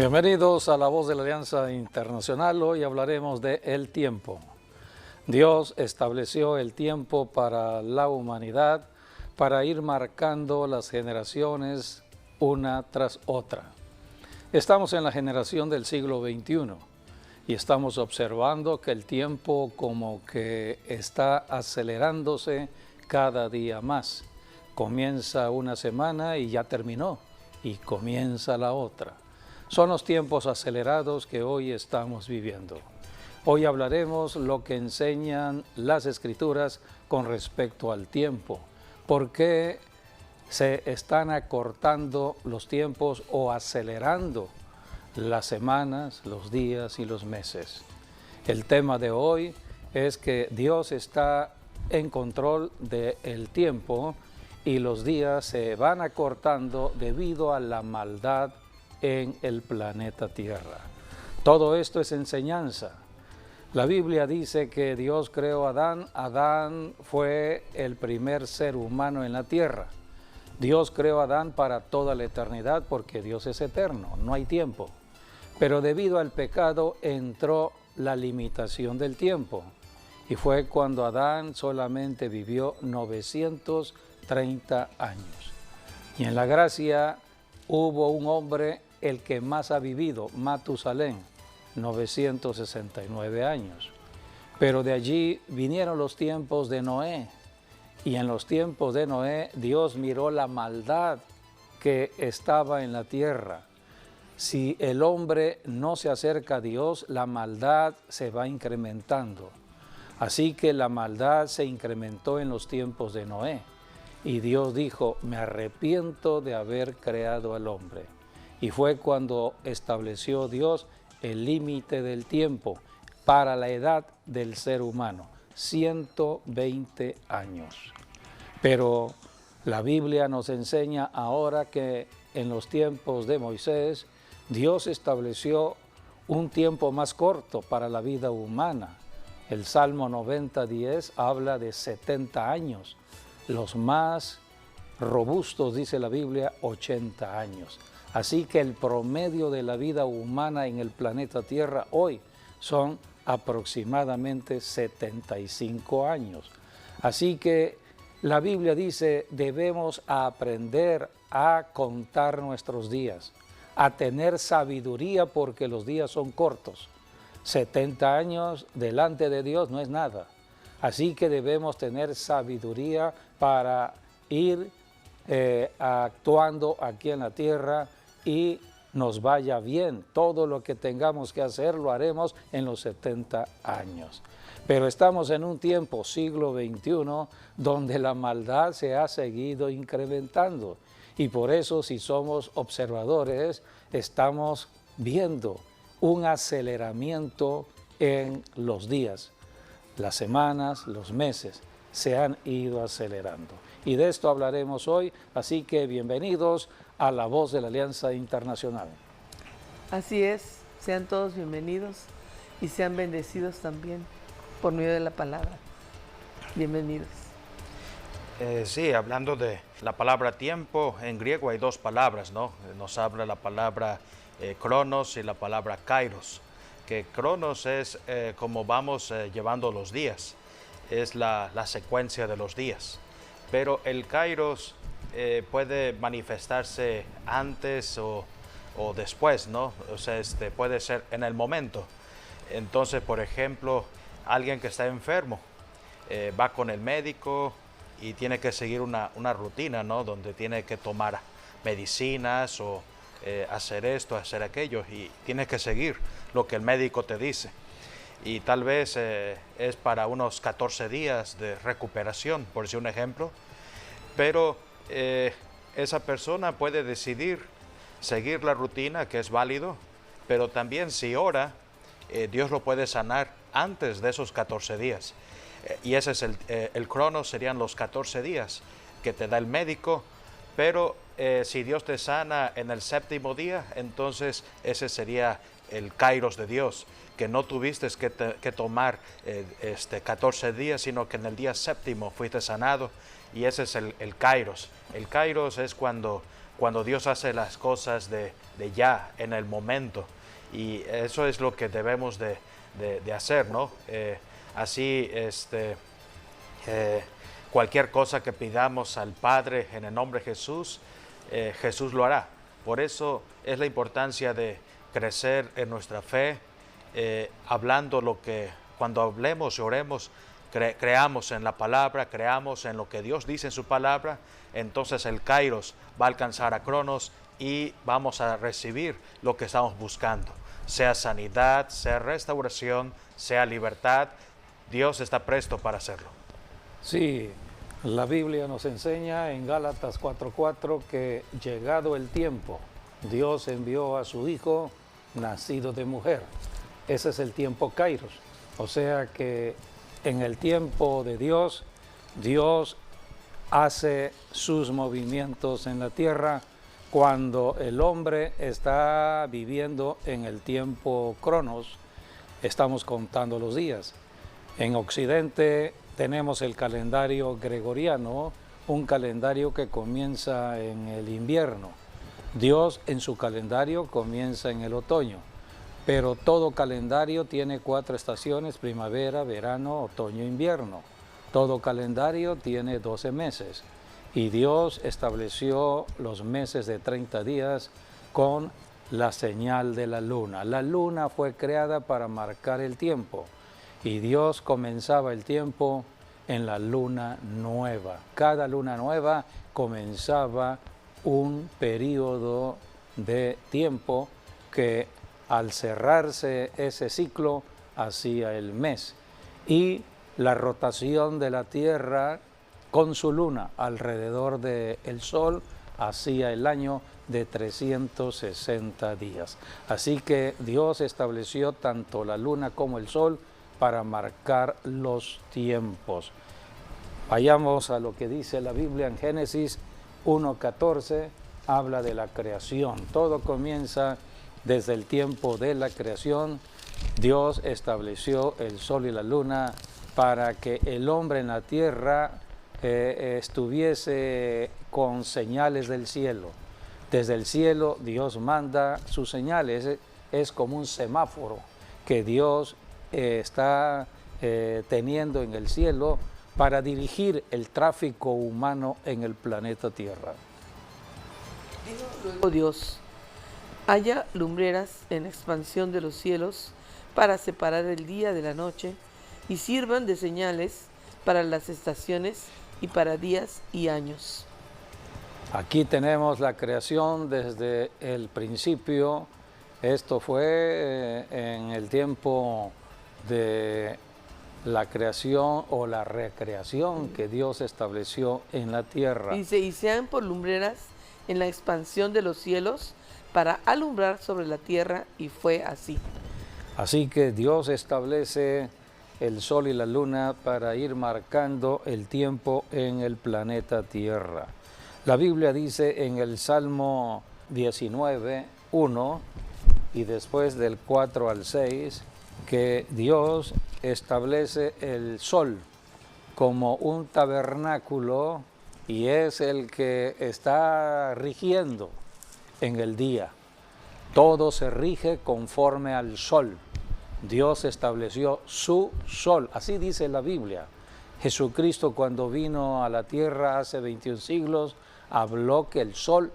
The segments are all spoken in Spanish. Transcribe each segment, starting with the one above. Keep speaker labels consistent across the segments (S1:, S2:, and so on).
S1: Bienvenidos a La Voz de la Alianza Internacional. Hoy hablaremos de el tiempo. Dios estableció el tiempo para la humanidad para ir marcando las generaciones una tras otra. Estamos en la generación del siglo XXI y estamos observando que el tiempo como que está acelerándose cada día más. Comienza una semana y ya terminó y comienza la otra. Son los tiempos acelerados que hoy estamos viviendo. Hoy hablaremos lo que enseñan las Escrituras con respecto al tiempo. ¿Por qué se están acortando los tiempos o acelerando las semanas, los días y los meses? El tema de hoy es que Dios está en control del tiempo y los días se van acortando debido a la maldad en el planeta Tierra. Todo esto es enseñanza. La Biblia dice que Dios creó a Adán. Adán fue el primer ser humano en la tierra. Dios creó a Adán para toda la eternidad porque Dios es eterno, no hay tiempo. Pero debido al pecado entró la limitación del tiempo. Y fue cuando Adán solamente vivió 930 años. Y en la gracia hubo un hombre, el que más ha vivido, Matusalén, 969 años. Pero de allí vinieron los tiempos de Noé. Y en los tiempos de Noé, Dios miró la maldad que estaba en la tierra. Si el hombre no se acerca a Dios, la maldad se va incrementando. Así que la maldad se incrementó en los tiempos de Noé. Y Dios dijo, me arrepiento de haber creado al hombre. Y fue cuando estableció Dios el límite del tiempo para la edad del ser humano, 120 años. Pero la Biblia nos enseña ahora que en los tiempos de Moisés, Dios estableció un tiempo más corto para la vida humana. El Salmo 90:10 habla de 70 años. Los más robustos, dice la Biblia, 80 años. Así que el promedio de la vida humana en el planeta Tierra hoy son aproximadamente 75 años. Así que la Biblia dice, debemos aprender a contar nuestros días, a tener sabiduría porque los días son cortos. 70 años delante de Dios no es nada. Así que debemos tener sabiduría para ir actuando aquí en la tierra y nos vaya bien. Todo lo que tengamos que hacer lo haremos en los 70 años. Pero estamos en un tiempo, siglo XXI, donde la maldad se ha seguido incrementando. Y por eso, si somos observadores, estamos viendo un aceleramiento en los días. Las semanas, los meses se han ido acelerando. Y de esto hablaremos hoy, así que bienvenidos a La Voz de la Alianza Internacional.
S2: Así es, sean todos bienvenidos y sean bendecidos también por medio de la palabra. Bienvenidos.
S3: Sí, hablando de la palabra tiempo, en griego hay dos palabras, ¿no? Nos habla la palabra cronos y la palabra kairos. Que cronos es como vamos llevando los días, es la secuencia de los días. Pero el kairos puede manifestarse antes o después, ¿no? O sea, puede ser en el momento. Entonces, por ejemplo, alguien que está enfermo va con el médico y tiene que seguir una rutina, ¿no? Donde tiene que tomar medicinas o hacer esto, hacer aquello, y tienes que seguir lo que el médico te dice. Y tal vez es para unos 14 días de recuperación, por decir un ejemplo, pero esa persona puede decidir seguir la rutina, que es válido, pero también si ora, Dios lo puede sanar antes de esos 14 días. Y ese es el crono, serían los 14 días que te da el médico, pero si Dios te sana en el séptimo día, entonces ese sería el kairos de Dios, que no tuviste que tomar 14 días, sino que en el día séptimo fuiste sanado, y ese es el kairos. El kairos es cuando cuando Dios hace las cosas de ya, en el momento. Y eso es lo que debemos de hacer, ¿no? Así, cualquier cosa que pidamos al Padre en el nombre de Jesús, Jesús lo hará. Por eso es la importancia de crecer en nuestra fe, hablando lo que, cuando hablemos y oremos, creamos en la palabra, creamos en lo que Dios dice en su palabra, entonces el Kairos va a alcanzar a Cronos y vamos a recibir lo que estamos buscando, sea sanidad, sea restauración, sea libertad. Dios está presto para hacerlo.
S1: Sí, la Biblia nos enseña en Gálatas 4:4 que llegado el tiempo, Dios envió a su Hijo nacido de mujer. Ese es el tiempo Kairos. O sea que en el tiempo de Dios, Dios hace sus movimientos en la tierra cuando el hombre está viviendo en el tiempo Cronos. Estamos contando los días. En Occidente tenemos el calendario gregoriano, un calendario que comienza en el invierno. Dios en su calendario comienza en el otoño, pero todo calendario tiene 4 estaciones: primavera, verano, otoño, invierno. Todo calendario tiene 12 meses y Dios estableció los meses de 30 días con la señal de la luna. La luna fue creada para marcar el tiempo y Dios comenzaba el tiempo en la luna nueva. Cada luna nueva comenzaba un periodo de tiempo que al cerrarse ese ciclo hacía el mes. Y la rotación de la Tierra con su luna alrededor del Sol hacía el año de 360 días. Así que Dios estableció tanto la luna como el Sol para marcar los tiempos. Vayamos a lo que dice la Biblia en Génesis 1:14, habla de la creación. Todo comienza desde el tiempo de la creación. Dios estableció el sol y la luna para que el hombre en la tierra estuviese con señales del cielo. Desde el cielo Dios manda sus señales, es como un semáforo que Dios está teniendo en el cielo para dirigir el tráfico humano en el planeta Tierra.
S2: Luego Dios, haya lumbreras en expansión de los cielos para separar el día de la noche y sirvan de señales para las estaciones y para días y años.
S1: Aquí tenemos la creación desde el principio. Esto fue en el tiempo de la creación o la recreación que Dios estableció en la tierra.
S2: Dice, y sean por lumbreras en la expansión de los cielos para alumbrar sobre la tierra, y fue así.
S1: Así que Dios establece el sol y la luna para ir marcando el tiempo en el planeta Tierra. La Biblia dice en el Salmo 19:1 y después del 4 al 6 que Dios establece el sol como un tabernáculo y es el que está rigiendo en el día. Todo se rige conforme al sol. Dios estableció su sol, así dice la Biblia. Jesucristo, cuando vino a la tierra hace 21 siglos, habló que el sol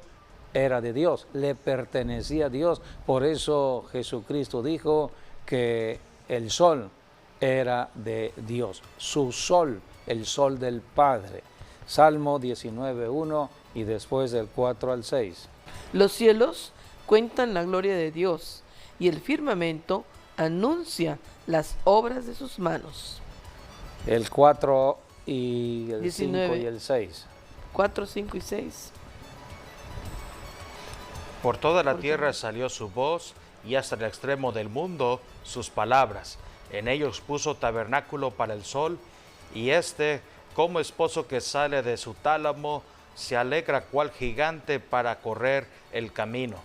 S1: era de Dios, le pertenecía a Dios. Por eso Jesucristo dijo que el sol era de Dios, su sol, el sol del Padre. Salmo 19:1 y después del 4 al 6.
S2: Los cielos cuentan la gloria de Dios y el firmamento anuncia las obras de sus manos.
S1: El 4 y el
S2: 19.
S1: 5 y el 6.
S2: 4, 5 y 6.
S3: Por toda la tierra salió su voz y hasta el extremo del mundo sus palabras. En ellos puso tabernáculo para el sol y como esposo que sale de su tálamo, se alegra cual gigante para correr el camino.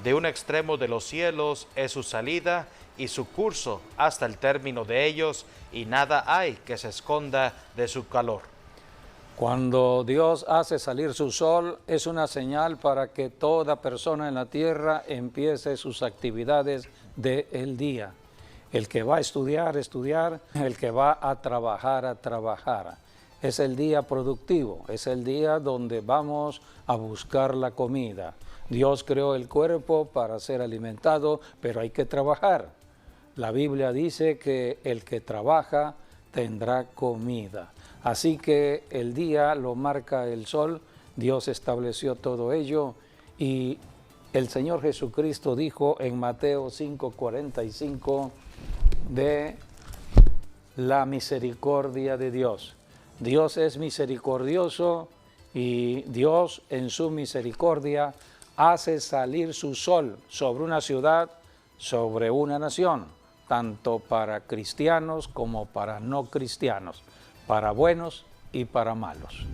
S3: De un extremo de los cielos es su salida y su curso hasta el término de ellos, y nada hay que se esconda de su calor.
S1: Cuando Dios hace salir su sol, es una señal para que toda persona en la tierra empiece sus actividades del día. El que va a estudiar, estudiar, el que va a trabajar, trabajar. Es el día productivo, es el día donde vamos a buscar la comida. Dios creó el cuerpo para ser alimentado, pero hay que trabajar. La Biblia dice que el que trabaja tendrá comida. Así que el día lo marca el sol, Dios estableció todo ello y el Señor Jesucristo dijo en Mateo 5:45 de la misericordia de Dios. Dios es misericordioso y Dios en su misericordia hace salir su sol sobre una ciudad, sobre una nación, tanto para cristianos como para no cristianos, para buenos y para malos.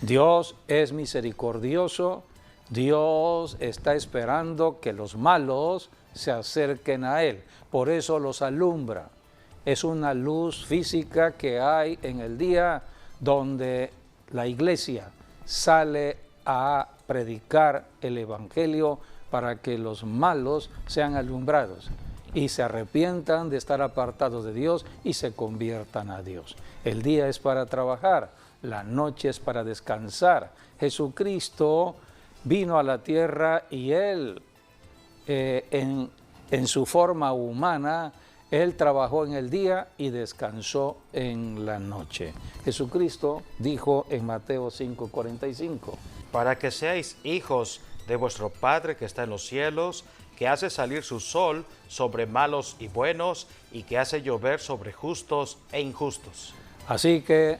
S1: Dios es misericordioso, Dios está esperando que los malos se acerquen a Él, por eso los alumbra. Es una luz física que hay en el día donde la iglesia sale a predicar el Evangelio para que los malos sean alumbrados y se arrepientan de estar apartados de Dios y se conviertan a Dios. El día es para trabajar, la noche es para descansar. Jesucristo vino a la tierra y Él, en su forma humana, Él trabajó en el día y descansó en la noche. Jesucristo dijo en Mateo 5:45.
S3: Para que seáis hijos de vuestro Padre que está en los cielos, que hace salir su sol sobre malos y buenos, y que hace llover sobre justos e injustos.
S1: Así que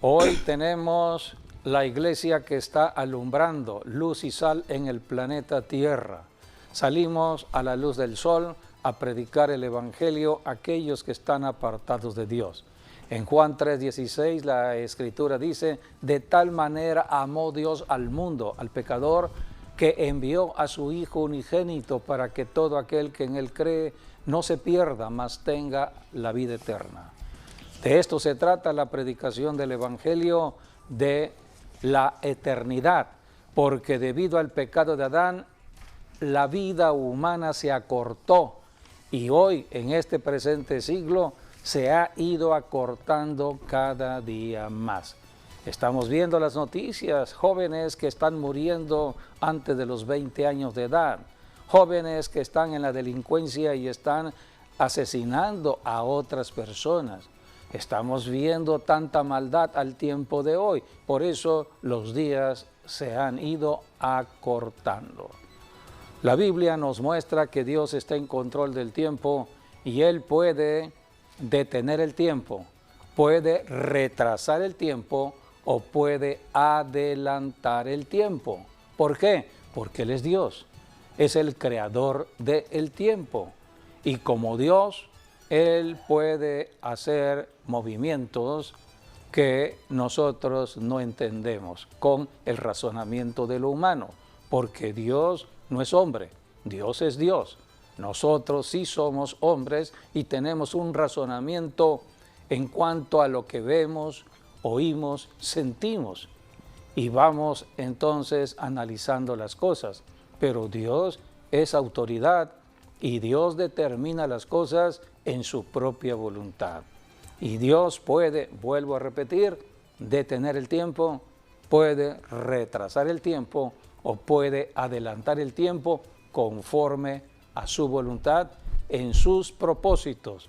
S1: hoy tenemos la iglesia que está alumbrando luz y sal en el planeta Tierra. Salimos a la luz del sol a predicar el Evangelio a aquellos que están apartados de Dios. En Juan 3:16 la Escritura dice, de tal manera amó Dios al mundo, al pecador, que envió a su Hijo unigénito para que todo aquel que en Él cree no se pierda, mas tenga la vida eterna. De esto se trata la predicación del Evangelio de la eternidad, porque debido al pecado de Adán, la vida humana se acortó y hoy, en este presente siglo, se ha ido acortando cada día más. Estamos viendo las noticias, jóvenes que están muriendo antes de los 20 años de edad, jóvenes que están en la delincuencia y están asesinando a otras personas. Estamos viendo tanta maldad al tiempo de hoy, por eso los días se han ido acortando. La Biblia nos muestra que Dios está en control del tiempo y Él puede detener el tiempo, puede retrasar el tiempo o puede adelantar el tiempo. ¿Por qué? Porque Él es Dios, es el creador del tiempo y como Dios, Él puede hacer movimientos que nosotros no entendemos con el razonamiento de lo humano, porque Dios no es hombre, Dios es Dios. Nosotros sí somos hombres y tenemos un razonamiento en cuanto a lo que vemos, oímos, sentimos y vamos entonces analizando las cosas. Pero Dios es autoridad y Dios determina las cosas en su propia voluntad. Y Dios puede, vuelvo a repetir, detener el tiempo, puede retrasar el tiempo o puede adelantar el tiempo conforme a su voluntad en sus propósitos.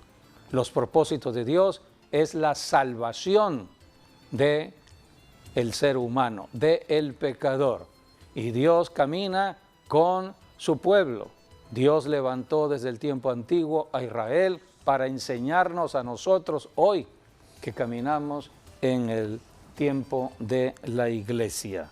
S1: Los propósitos de Dios es la salvación de el ser humano, de el pecador. Y Dios camina con su pueblo. Dios levantó desde el tiempo antiguo a Israel para enseñarnos a nosotros hoy que caminamos en el tiempo de la iglesia.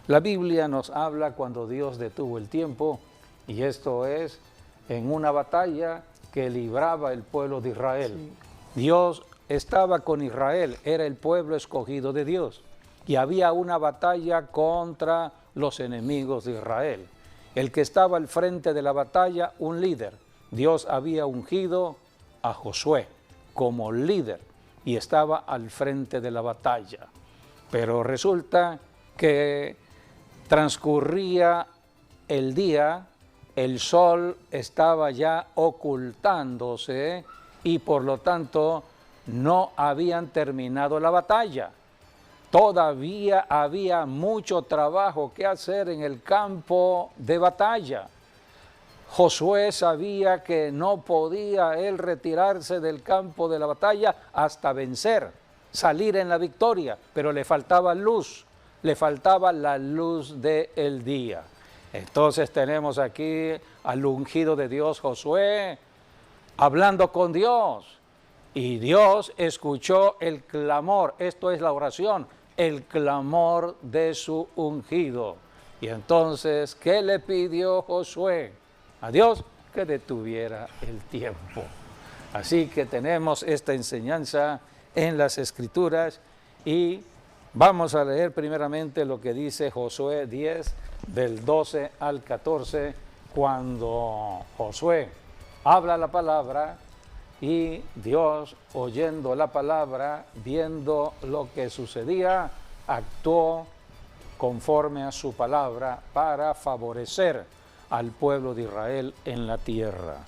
S1: La Biblia nos habla cuando Dios detuvo el tiempo y esto es en una batalla que libraba el pueblo de Israel. Sí. Dios estaba con Israel, era el pueblo escogido de Dios y había una batalla contra los enemigos de Israel. El que estaba al frente de la batalla, un líder. Dios había ungido a Josué como líder y estaba al frente de la batalla. Pero resulta que transcurría el día, el sol estaba ya ocultándose y por lo tanto no habían terminado la batalla. Todavía había mucho trabajo que hacer en el campo de batalla. Josué sabía que no podía él retirarse del campo de la batalla hasta vencer, salir en la victoria, pero le faltaba luz, le faltaba la luz del día. Entonces tenemos aquí al ungido de Dios, Josué, hablando con Dios. Y Dios escuchó el clamor, esto es la oración, el clamor de su ungido. Y entonces, ¿qué le pidió Josué? A Dios que detuviera el tiempo. Así que tenemos esta enseñanza en las Escrituras y vamos a leer primeramente lo que dice Josué 10, del 12 al 14, cuando Josué habla la palabra y Dios, oyendo la palabra, viendo lo que sucedía, actuó conforme a su palabra para favorecer al pueblo de Israel en la tierra.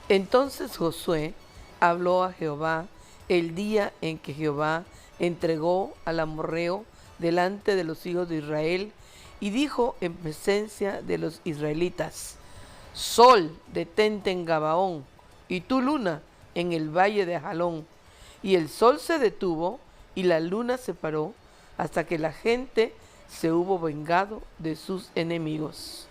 S2: Entonces Josué habló a Jehová el día en que Jehová entregó al amorreo delante de los hijos de Israel y dijo en presencia de los israelitas: Sol, detente en Gabaón, y tú, luna, en el valle de Jalón. Y el sol se detuvo y la luna se paró hasta que la gente se hubo vengado de sus enemigos.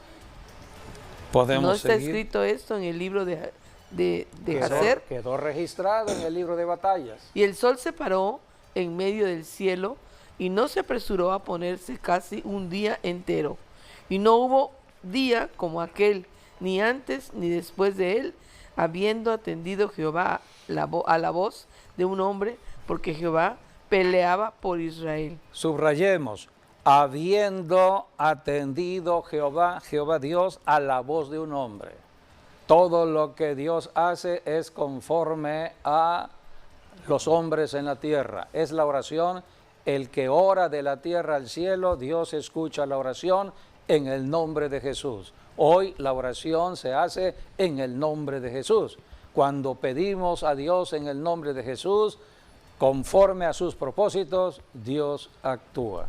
S2: ¿No está escrito esto en el libro de Jacer?
S1: Quedó registrado en el libro de batallas.
S2: Y el sol se paró en medio del cielo y no se apresuró a ponerse casi un día entero. Y no hubo día como aquel, ni antes ni después de él, habiendo atendido Jehová a la voz de un hombre, porque Jehová peleaba por Israel.
S1: Subrayemos, habiendo atendido Jehová Dios a la voz de un hombre. Todo lo que Dios hace es conforme a los hombres en la tierra. Es la oración, el que ora de la tierra al cielo, Dios escucha la oración en el nombre de Jesús. Hoy la oración se hace en el nombre de Jesús. Cuando pedimos a Dios en el nombre de Jesús, conforme a sus propósitos, Dios actúa.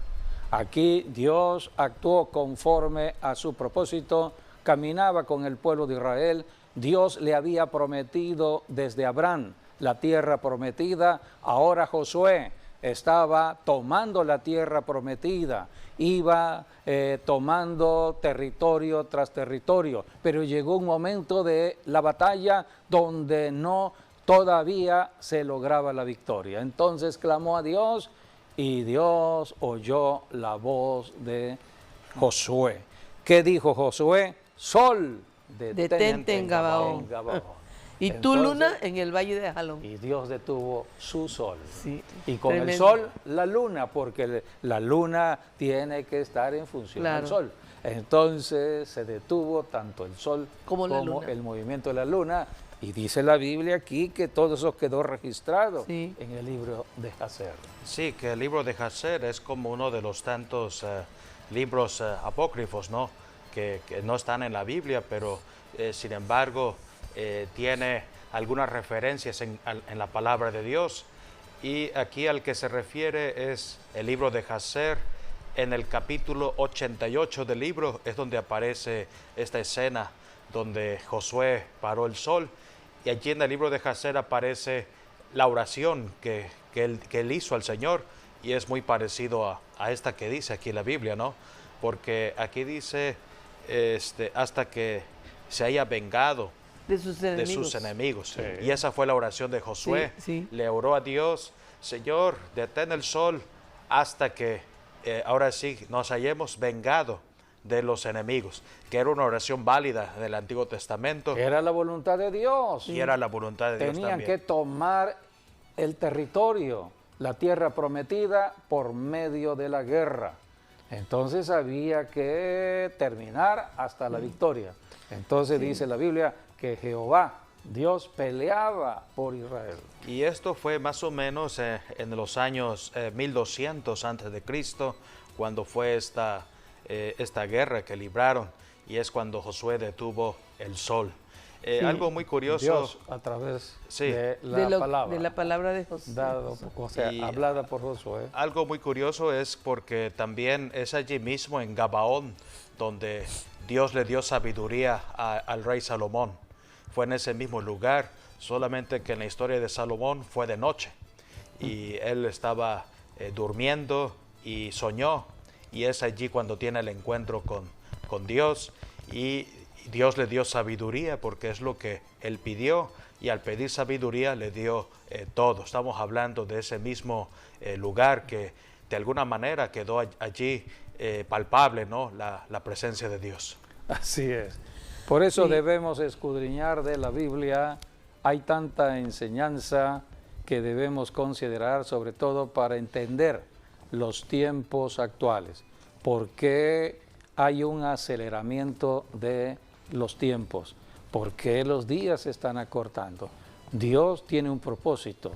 S1: Aquí Dios actuó conforme a su propósito, caminaba con el pueblo de Israel. Dios le había prometido desde Abraham la tierra prometida. Ahora Josué estaba tomando la tierra prometida, iba tomando territorio tras territorio, pero llegó un momento de la batalla donde no todavía se lograba la victoria. Entonces clamó a Dios y Dios oyó la voz de Josué. ¿Qué dijo Josué? Sol,
S2: detente en Gabaón. Y tú, luna, en el valle de Jalón.
S1: Y Dios detuvo su sol.
S2: Sí,
S1: y con tremendo. El sol, la luna, porque la luna tiene que estar en función del sol. Entonces se detuvo tanto el sol como el movimiento de la luna. Y dice la Biblia aquí que todo eso quedó registrado en el libro de Jacer.
S3: Sí, que el libro de Jacer es como uno de los tantos libros apócrifos, ¿no? Que no están en la Biblia, pero sin embargo tiene algunas referencias en la palabra de Dios. Y aquí al que se refiere es el libro de Jacer. En el capítulo 88 del libro es donde aparece esta escena donde Josué paró el sol. Y allí en el libro de Jacer aparece la oración que él hizo al Señor. Y es muy parecido a esta que dice aquí la Biblia, ¿no? Porque aquí dice hasta que se haya vengado de sus enemigos. Sí. Y esa fue la oración de Josué. Le oró a Dios: Señor, detén el sol hasta que ahora sí nos hayamos vengado de los enemigos, que era una oración válida del Antiguo Testamento.
S1: Era la voluntad de Dios.
S3: Y era la voluntad de Dios también.
S1: Tenían que tomar el territorio, la tierra prometida, por medio de la guerra. Entonces había que terminar hasta la victoria. Entonces dice la Biblia que Jehová Dios peleaba por Israel.
S3: Y esto fue más o menos en los años 1200 antes de Cristo, cuando fue esta guerra que libraron, y es cuando Josué detuvo el sol.
S1: Sí,
S3: Algo muy curioso.
S1: Dios a través
S3: Sí.
S1: de la palabra.
S2: De la palabra de Josué.
S1: O sea,
S3: Y-
S1: hablada por Josué.
S3: Algo muy curioso es porque también es allí mismo en Gabaón donde Dios le dio sabiduría al rey Salomón. Fue en ese mismo lugar, solamente que en la historia de Salomón fue de noche y él estaba durmiendo y soñó, y es allí cuando tiene el encuentro con Dios, y Dios le dio sabiduría porque es lo que él pidió, y al pedir sabiduría le dio todo. Estamos hablando de ese mismo lugar que de alguna manera quedó allí palpable, ¿no? La presencia de Dios.
S1: Así es. Por eso
S2: Sí.
S1: debemos escudriñar de la Biblia. Hay tanta enseñanza que debemos considerar, sobre todo para entender los tiempos actuales. ¿Por qué hay un aceleramiento de los tiempos? ¿Por qué los días se están acortando? Dios tiene un propósito.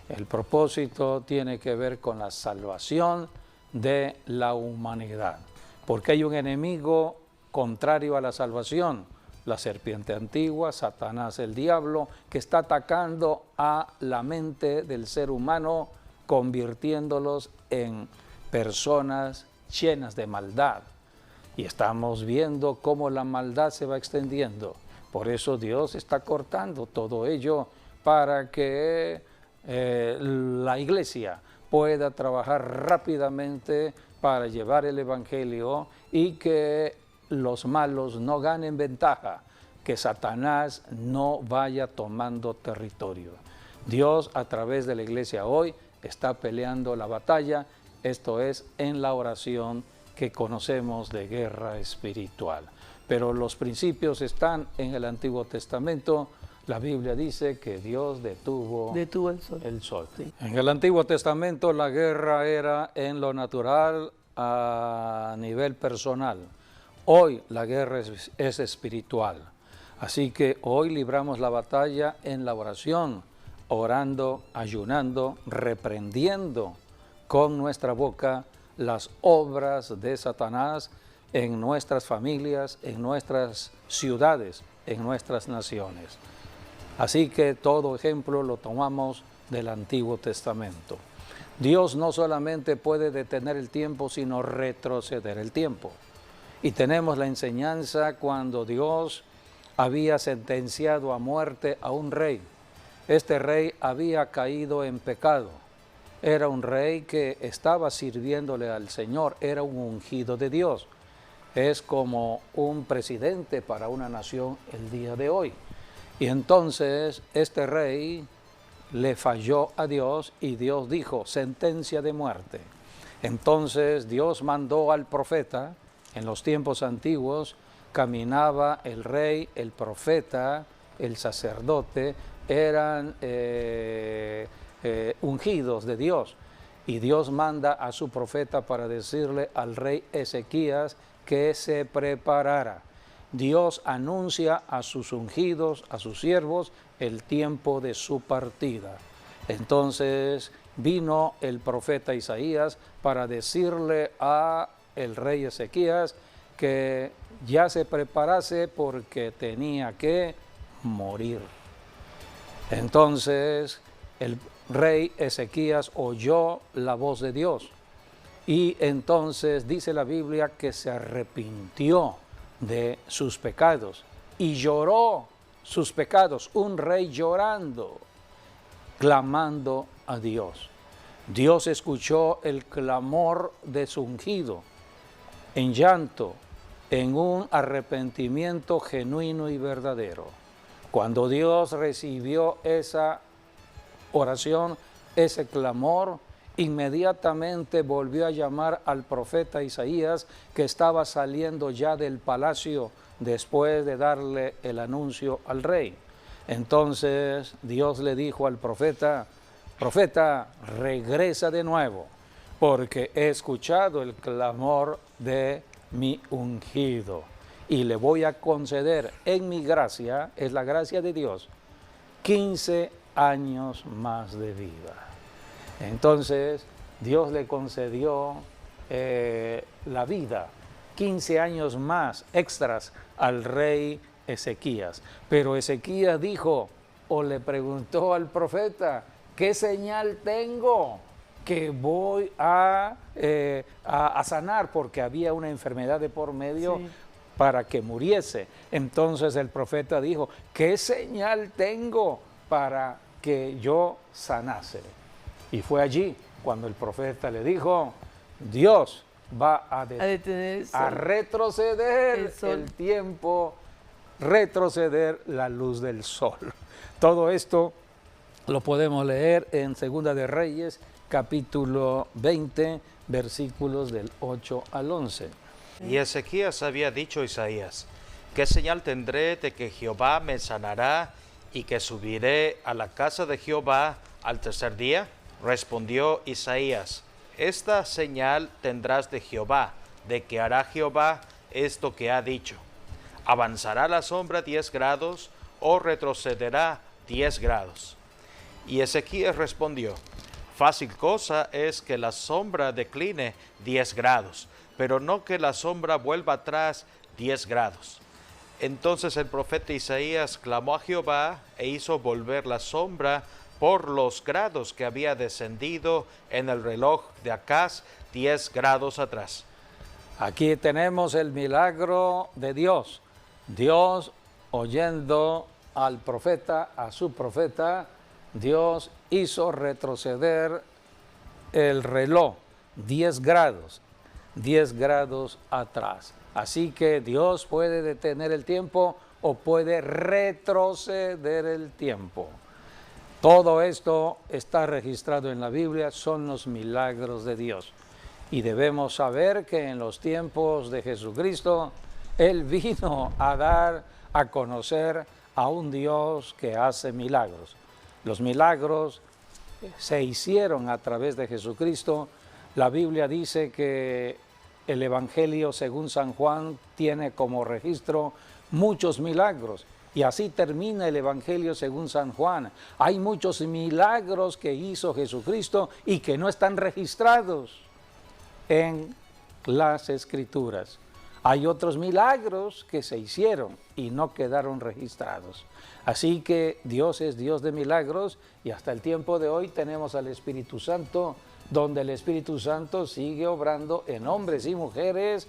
S1: El propósito tiene que ver con la salvación de la humanidad. Porque hay un enemigo contrario a la salvación, la serpiente antigua, Satanás el diablo, que está atacando a la mente del ser humano, convirtiéndolos en personas llenas de maldad. Y estamos viendo cómo la maldad se va extendiendo. Por eso Dios está cortando todo ello para que la iglesia pueda trabajar rápidamente para llevar el evangelio y que los malos no ganen ventaja, que Satanás no vaya tomando territorio. Dios a través de la iglesia hoy está peleando la batalla, esto es en la oración que conocemos de guerra espiritual. Pero los principios están en el Antiguo Testamento. La Biblia dice que Dios detuvo
S2: el sol.
S1: el sol.
S2: Sí.
S1: En el Antiguo Testamento la guerra era en lo natural a nivel personal. Hoy la guerra es espiritual. Así que hoy libramos la batalla en la oración, orando, ayunando, reprendiendo con nuestra boca las obras de Satanás en nuestras familias, en nuestras ciudades, en nuestras naciones. Así que todo ejemplo lo tomamos del Antiguo Testamento. Dios no solamente puede detener el tiempo, sino retroceder el tiempo. Y tenemos la enseñanza cuando Dios había sentenciado a muerte a un rey. Este rey había caído en pecado. Era un rey que estaba sirviéndole al Señor, era un ungido de Dios. Es como un presidente para una nación el día de hoy. Y entonces este rey le falló a Dios y Dios dijo, sentencia de muerte. Entonces Dios mandó al profeta. En los tiempos antiguos caminaba el rey, el profeta, el sacerdote, eran ungidos de Dios. Y Dios manda a su profeta para decirle al rey Ezequías que se preparara. Dios anuncia a sus ungidos, a sus siervos, el tiempo de su partida. Entonces vino el profeta Isaías para decirle a el rey Ezequías que ya se preparase porque tenía que morir. Entonces el rey Ezequías oyó la voz de Dios y entonces dice la Biblia que se arrepintió de sus pecados y lloró sus pecados, un rey llorando, clamando a Dios. Dios escuchó el clamor de su ungido en llanto, en un arrepentimiento genuino y verdadero. Cuando Dios recibió esa oración, ese clamor, inmediatamente volvió a llamar al profeta Isaías, que estaba saliendo ya del palacio después de darle el anuncio al rey. Entonces Dios le dijo al profeta, profeta, regresa de nuevo, porque he escuchado el clamor de mi ungido. y le voy a conceder en mi gracia, es la gracia de Dios, 15 años más de vida. Entonces, Dios le concedió la vida, 15 años más extras al rey Ezequías. Pero Ezequías dijo, o le preguntó al profeta, ¿qué señal tengo que voy a sanar? Porque había una enfermedad de por medio para que muriese. Entonces el profeta dijo, ¿qué señal tengo para que yo sanase? Y fue allí cuando el profeta le dijo, Dios va a
S2: detener
S1: a retroceder el tiempo, retroceder la luz del sol. Todo esto lo podemos leer en Segunda de Reyes, capítulo 20, versículos del 8 al 11.
S3: Y Ezequías había dicho a Isaías, ¿qué señal tendré de que Jehová me sanará y que subiré a la casa de Jehová al tercer día? Respondió Isaías, esta señal tendrás de Jehová, de que hará Jehová esto que ha dicho. ¿Avanzará la sombra 10 grados o retrocederá 10 grados? Y Ezequías respondió, fácil cosa es que la sombra decline 10 grados, pero no que la sombra vuelva atrás 10 grados. Entonces el profeta Isaías clamó a Jehová e hizo volver la sombra por los grados que había descendido en el reloj de Acaz 10 grados atrás.
S1: Aquí tenemos el milagro de Dios. Dios oyendo al profeta, a su profeta, Dios hizo retroceder el reloj 10 grados atrás. Así que Dios puede detener el tiempo o puede retroceder el tiempo. Todo esto está registrado en la Biblia, son los milagros de Dios. Y debemos saber que en los tiempos de Jesucristo, Él vino a dar a conocer a un Dios que hace milagros. Los milagros se hicieron a través de Jesucristo. La Biblia dice que el Evangelio según San Juan tiene como registro muchos milagros. Y así termina el Evangelio según San Juan. Hay muchos milagros que hizo Jesucristo y que no están registrados en las Escrituras. Hay otros milagros que se hicieron y no quedaron registrados. Así que Dios es Dios de milagros y hasta el tiempo de hoy tenemos al Espíritu Santo, donde el Espíritu Santo sigue obrando en hombres y mujeres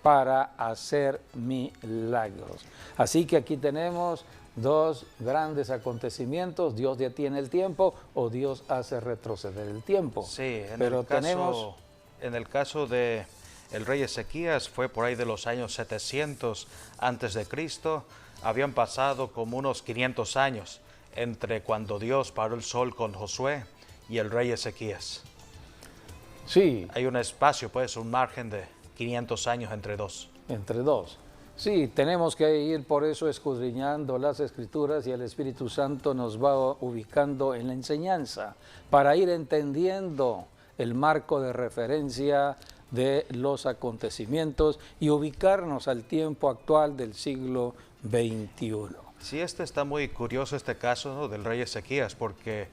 S1: para hacer milagros. Así que aquí tenemos dos grandes acontecimientos: Dios detiene el tiempo o Dios hace retroceder el tiempo.
S3: Sí,
S1: en
S3: el caso de el rey Ezequías fue por ahí de los años 700 antes de Cristo. Habían pasado como unos 500 años entre cuando Dios paró el sol con Josué y el rey Ezequías.
S1: Sí.
S3: Hay un espacio, pues, un margen de 500 años entre dos.
S1: Entre dos. Sí, tenemos que ir por eso escudriñando las Escrituras y el Espíritu Santo nos va ubicando en la enseñanza para ir entendiendo el marco de referencia de los acontecimientos y ubicarnos al tiempo actual del siglo XXI.
S3: Sí, está muy curioso este caso, ¿no?, del rey Ezequías, porque,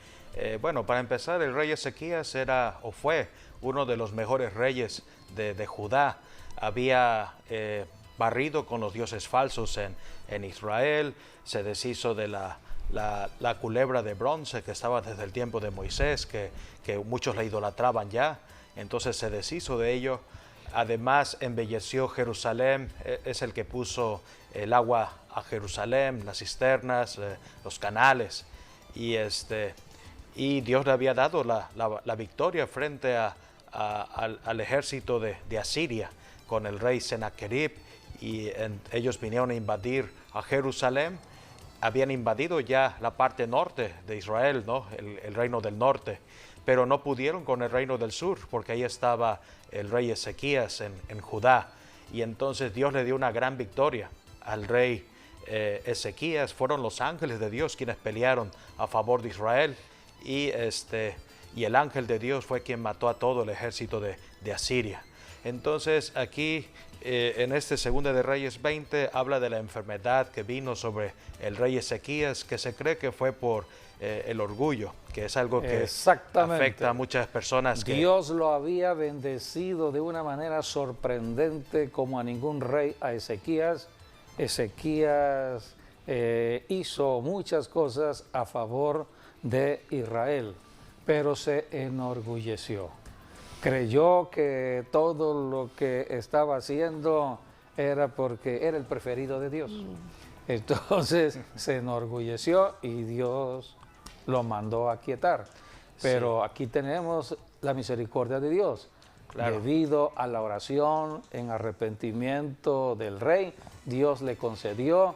S3: bueno, para empezar, el rey Ezequías era o fue uno de los mejores reyes de Judá. Había barrido con los dioses falsos en Israel, se deshizo de la culebra de bronce que estaba desde el tiempo de Moisés, que muchos la idolatraban ya, entonces se deshizo de ello. Además embelleció Jerusalén, es el que puso el agua a Jerusalén, las cisternas, los canales, y Dios le había dado la victoria frente al ejército de Asiria con el rey Sennacherib, y ellos vinieron a invadir a Jerusalén. Habían invadido ya la parte norte de Israel, ¿no?, el reino del norte, pero no pudieron con el reino del sur, porque ahí estaba el rey Ezequías en Judá, y entonces Dios le dio una gran victoria al rey Ezequías. Fueron los ángeles de Dios quienes pelearon a favor de Israel, y el ángel de Dios fue quien mató a todo el ejército de Asiria. Entonces aquí en este Segunda de Reyes 20 habla de la enfermedad que vino sobre el rey Ezequías, que se cree que fue por el orgullo, que es algo que afecta a muchas personas.
S1: Dios lo había bendecido de una manera sorprendente como a ningún rey a Ezequías. Ezequías hizo muchas cosas a favor de Israel, pero se enorgulleció. Creyó que todo lo que estaba haciendo era porque era el preferido de Dios. Entonces se enorgulleció y Dios lo mandó a quietar. Pero aquí tenemos la misericordia de Dios. Claro. Debido a la oración en arrepentimiento del rey, Dios le concedió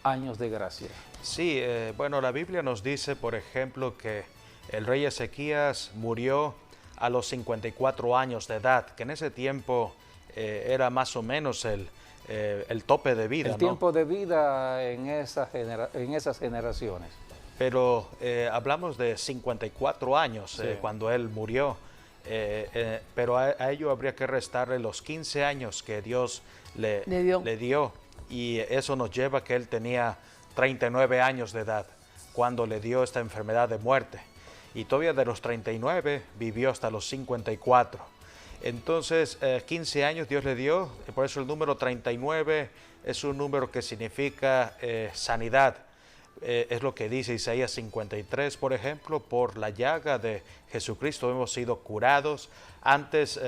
S1: años de gracia.
S3: Sí, bueno, la Biblia nos dice, por ejemplo, que el rey Ezequías murió a los 54 años de edad, que en ese tiempo era más o menos el tope de vida.
S1: El tiempo de vida en esas generaciones.
S3: Pero hablamos de 54 años cuando él murió, pero a ello habría que restarle los 15 años que Dios le dio, y eso nos lleva a que él tenía 39 años de edad cuando le dio esta enfermedad de muerte. Y todavía de los 39 vivió hasta los 54. Entonces, 15 años Dios le dio, por eso el número 39 es un número que significa sanidad. Es lo que dice Isaías 53, por ejemplo, por la llaga de Jesucristo hemos sido curados. Antes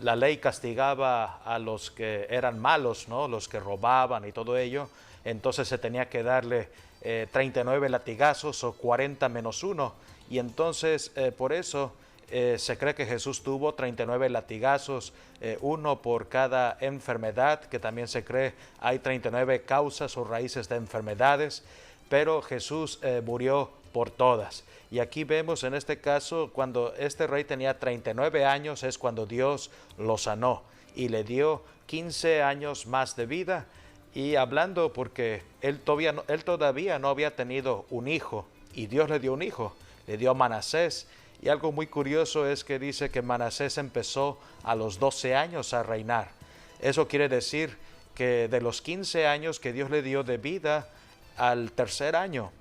S3: la ley castigaba a los que eran malos, ¿no? Los que robaban y todo ello. Entonces se tenía que darle 39 latigazos o 40 menos 1. Y entonces por eso se cree que Jesús tuvo 39 latigazos, uno por cada enfermedad, que también se cree hay 39 causas o raíces de enfermedades, pero Jesús murió por todas. Y aquí vemos en este caso, cuando este rey tenía 39 años, es cuando Dios lo sanó y le dio 15 años más de vida. Y hablando porque él todavía no había tenido un hijo, y Dios le dio un hijo, le dio a Manasés. Y algo muy curioso es que dice que Manasés empezó a los 12 años a reinar. Eso quiere decir que de los 15 años que Dios le dio de vida, al tercer año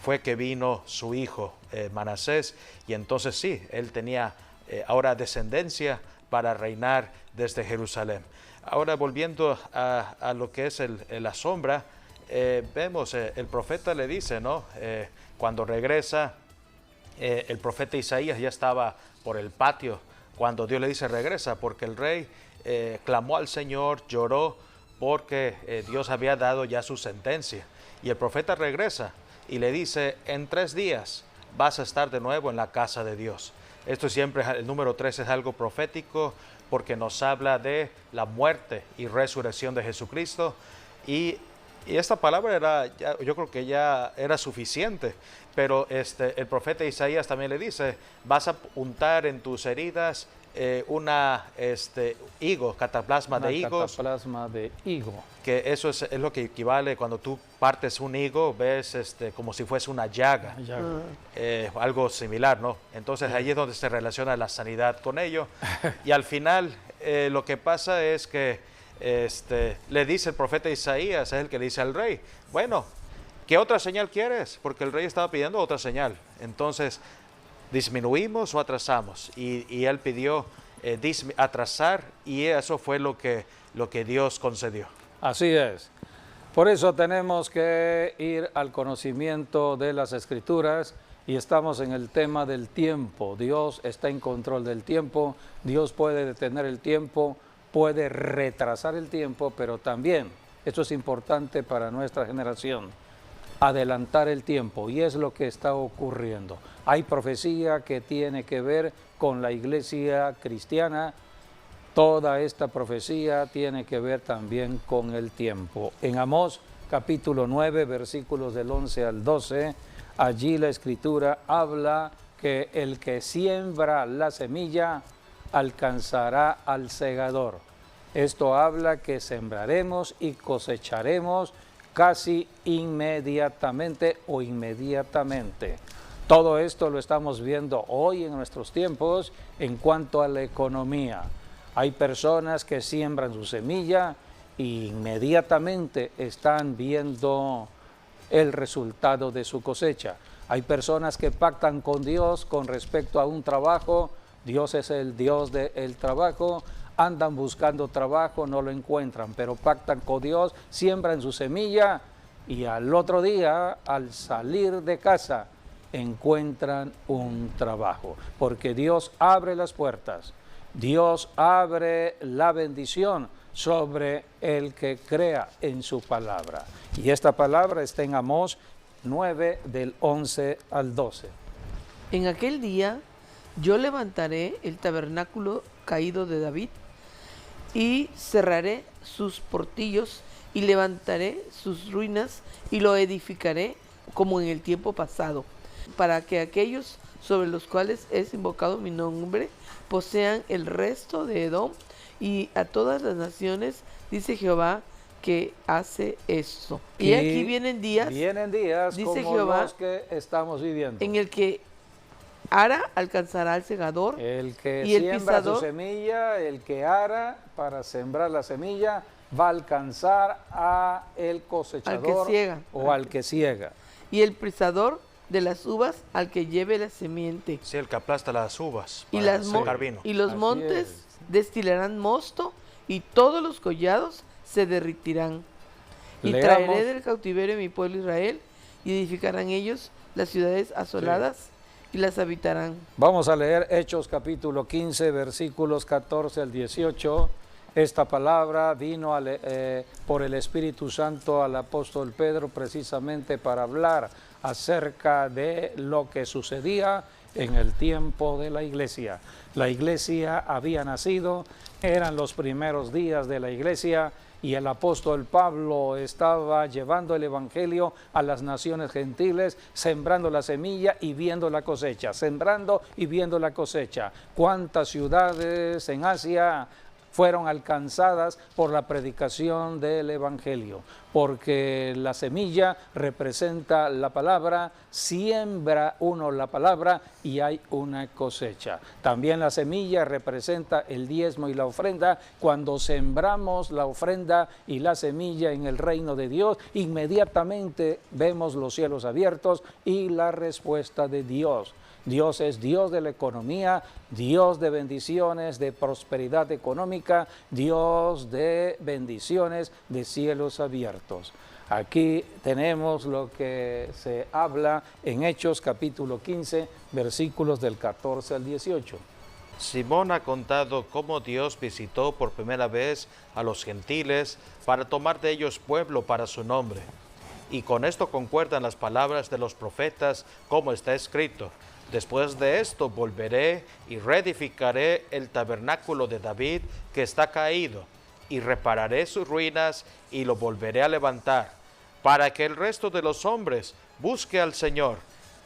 S3: fue que vino su hijo Manasés, y entonces sí, él tenía ahora descendencia para reinar desde Jerusalén. Ahora volviendo a lo que es la sombra, vemos, el profeta le dice, ¿no? Cuando regresa, el profeta Isaías ya estaba por el patio cuando Dios le dice regresa, porque el rey clamó al Señor, lloró porque Dios había dado ya su sentencia. Y el profeta regresa y le dice, en 3 días vas a estar de nuevo en la casa de Dios. Esto siempre, el número 3 es algo profético porque nos habla de la muerte y resurrección de Jesucristo. Y esta palabra yo creo que ya era suficiente, pero el profeta Isaías también le dice, vas a untar en tus heridas cataplasma de higos.
S1: Cataplasma de higo.
S3: Que eso es lo que equivale cuando tú partes un higo, ves como si fuese una llaga. Algo similar, ¿no? Entonces ahí es donde se relaciona la sanidad con ello. Y al final lo que pasa es que le dice el profeta Isaías, es el que le dice al rey, bueno, ¿qué otra señal quieres? Porque el rey estaba pidiendo otra señal. Entonces, ¿disminuimos o atrasamos? Y él pidió atrasar, y eso fue lo que Dios concedió.
S1: Así es. Por eso tenemos que ir al conocimiento de las Escrituras, y estamos en el tema del tiempo. Dios está en control del tiempo, Dios puede detener el tiempo, puede retrasar el tiempo, pero también, esto es importante para nuestra generación, adelantar el tiempo, y es lo que está ocurriendo. Hay profecía que tiene que ver con la iglesia cristiana. Toda esta profecía tiene que ver también con el tiempo. En Amós capítulo 9, versículos del 11 al 12, allí la Escritura habla que el que siembra la semilla alcanzará al segador. Esto habla que sembraremos y cosecharemos casi inmediatamente o inmediatamente. Todo esto lo estamos viendo hoy en nuestros tiempos en cuanto a la economía. Hay personas que siembran su semilla e inmediatamente están viendo el resultado de su cosecha. Hay personas que pactan con Dios con respecto a un trabajo. Dios es el Dios del trabajo. Andan buscando trabajo, no lo encuentran, pero pactan con Dios, siembran su semilla y al otro día, al salir de casa, encuentran un trabajo. Porque Dios abre las puertas, Dios abre la bendición sobre el que crea en su palabra. Y esta palabra está en Amós 9, del 11 al 12.
S2: En aquel día yo levantaré el tabernáculo caído de David y cerraré sus portillos y levantaré sus ruinas y lo edificaré como en el tiempo pasado, para que aquellos sobre los cuales es invocado mi nombre posean el resto de Edom, y a todas las naciones, dice Jehová, que hace esto. Y aquí vienen días, dice
S1: como
S2: Jehová,
S1: los que estamos viviendo,
S2: en el que ara alcanzará al segador,
S1: el que
S2: y el
S1: siembra
S2: pisador,
S1: su semilla, el que ara para sembrar la semilla, va a alcanzar a el cosechador,
S2: al que ciega,
S1: o al que ciega.
S2: y el pisador de las uvas al que lleve la semiente.
S3: Sí, el que aplasta las uvas
S2: Y,
S3: para
S2: las
S3: sacar vino.
S2: y los
S1: Así
S2: montes
S1: es.
S2: destilarán mosto, y todos los collados se derritirán. Y
S1: Leamos.
S2: traeré del cautiverio a mi pueblo Israel, y edificarán ellos las ciudades asoladas, y las habitarán.
S1: Vamos a leer Hechos capítulo 15, versículos 14 al 18. Esta palabra vino por el Espíritu Santo al apóstol Pedro precisamente para hablar acerca de lo que sucedía en el tiempo de la iglesia. La iglesia había nacido, eran los primeros días de la iglesia, y el apóstol Pablo estaba llevando el evangelio a las naciones gentiles, sembrando la semilla y viendo la cosecha, sembrando y viendo la cosecha. ¿Cuántas ciudades en Asia fueron alcanzadas por la predicación del evangelio? Porque la semilla representa la palabra, siembra uno la palabra y hay una cosecha. También la semilla representa el diezmo y la ofrenda. Cuando sembramos la ofrenda y la semilla en el reino de Dios, inmediatamente vemos los cielos abiertos y la respuesta de Dios. Dios es Dios de la economía, Dios de bendiciones, de prosperidad económica, Dios de bendiciones, de cielos abiertos. Aquí tenemos lo que se habla en Hechos capítulo 15, versículos del 14 al 18.
S3: Simón ha contado cómo Dios visitó por primera vez a los gentiles para tomar de ellos pueblo para su nombre. Y con esto concuerdan las palabras de los profetas, como está escrito: después de esto volveré y reedificaré el tabernáculo de David que está caído, y repararé sus ruinas y lo volveré a levantar, para que el resto de los hombres busque al Señor,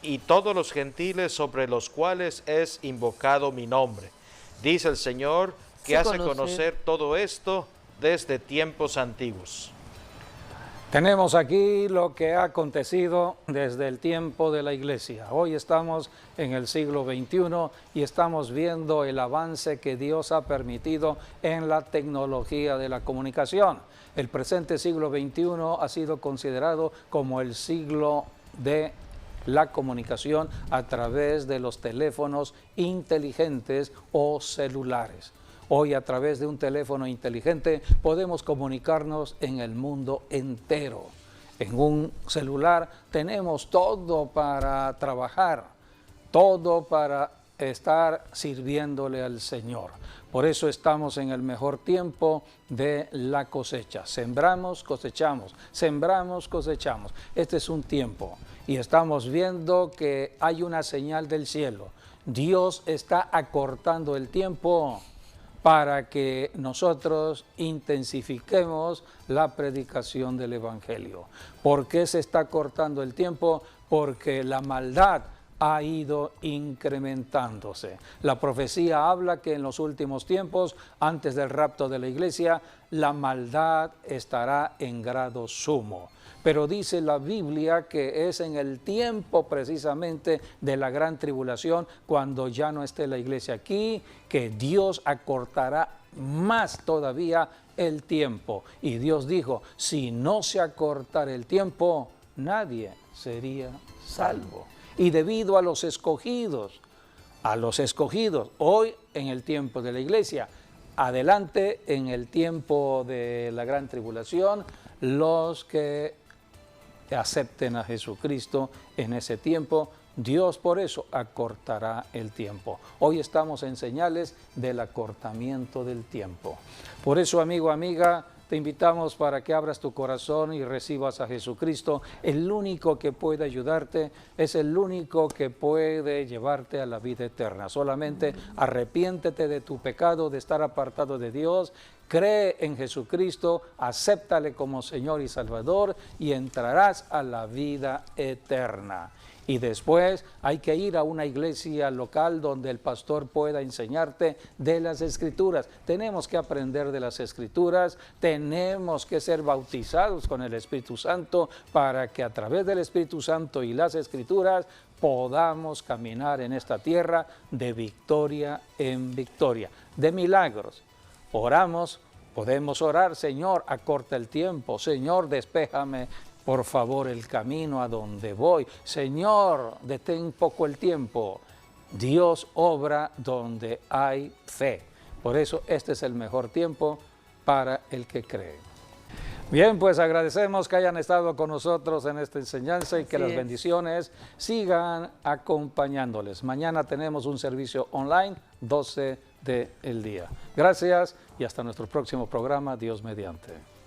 S3: y todos los gentiles sobre los cuales es invocado mi nombre. Dice el Señor, que hace conocer todo esto desde tiempos antiguos.
S1: Tenemos aquí lo que ha acontecido desde el tiempo de la iglesia. Hoy estamos en el siglo XXI y estamos viendo el avance que Dios ha permitido en la tecnología de la comunicación. El presente siglo XXI ha sido considerado como el siglo de la comunicación a través de los teléfonos inteligentes o celulares. Hoy, a través de un teléfono inteligente, podemos comunicarnos en el mundo entero. En un celular tenemos todo para trabajar, todo para estar sirviéndole al Señor. Por eso estamos en el mejor tiempo de la cosecha. Sembramos, cosechamos, sembramos, cosechamos. Este es un tiempo y estamos viendo que hay una señal del cielo. Dios está acortando el tiempo para que nosotros intensifiquemos la predicación del Evangelio. ¿Por qué se está cortando el tiempo? Porque la maldad ha ido incrementándose. La profecía habla que en los últimos tiempos, antes del rapto de la iglesia, la maldad estará en grado sumo. Pero dice la Biblia que es en el tiempo precisamente de la gran tribulación, cuando ya no esté la iglesia aquí, que Dios acortará más todavía el tiempo. Y Dios dijo, si no se acortara el tiempo, nadie sería salvo. Y debido a los escogidos, hoy en el tiempo de la iglesia, adelante en el tiempo de la gran tribulación, los que acepten a Jesucristo en ese tiempo, Dios por eso acortará el tiempo. Hoy estamos en señales del acortamiento del tiempo. Por eso, amigo, amiga, te invitamos para que abras tu corazón y recibas a Jesucristo. El único que puede ayudarte es el único que puede llevarte a la vida eterna. Solamente arrepiéntete de tu pecado, de estar apartado de Dios. Cree en Jesucristo, acéptale como Señor y Salvador y entrarás a la vida eterna. Y después hay que ir a una iglesia local donde el pastor pueda enseñarte de las Escrituras. Tenemos que aprender de las Escrituras, tenemos que ser bautizados con el Espíritu Santo para que a través del Espíritu Santo y las Escrituras podamos caminar en esta tierra de victoria en victoria, de milagros. Oramos, podemos orar, Señor, acorta el tiempo, Señor, despéjame por favor el camino a donde voy, Señor, detén un poco el tiempo. Dios obra donde hay fe, por eso este es el mejor tiempo para el que cree. Bien, pues agradecemos que hayan estado con nosotros en esta enseñanza y que las bendiciones sigan acompañándoles. Mañana tenemos un servicio online, 12 del día. Gracias y hasta nuestro próximo programa, Dios mediante.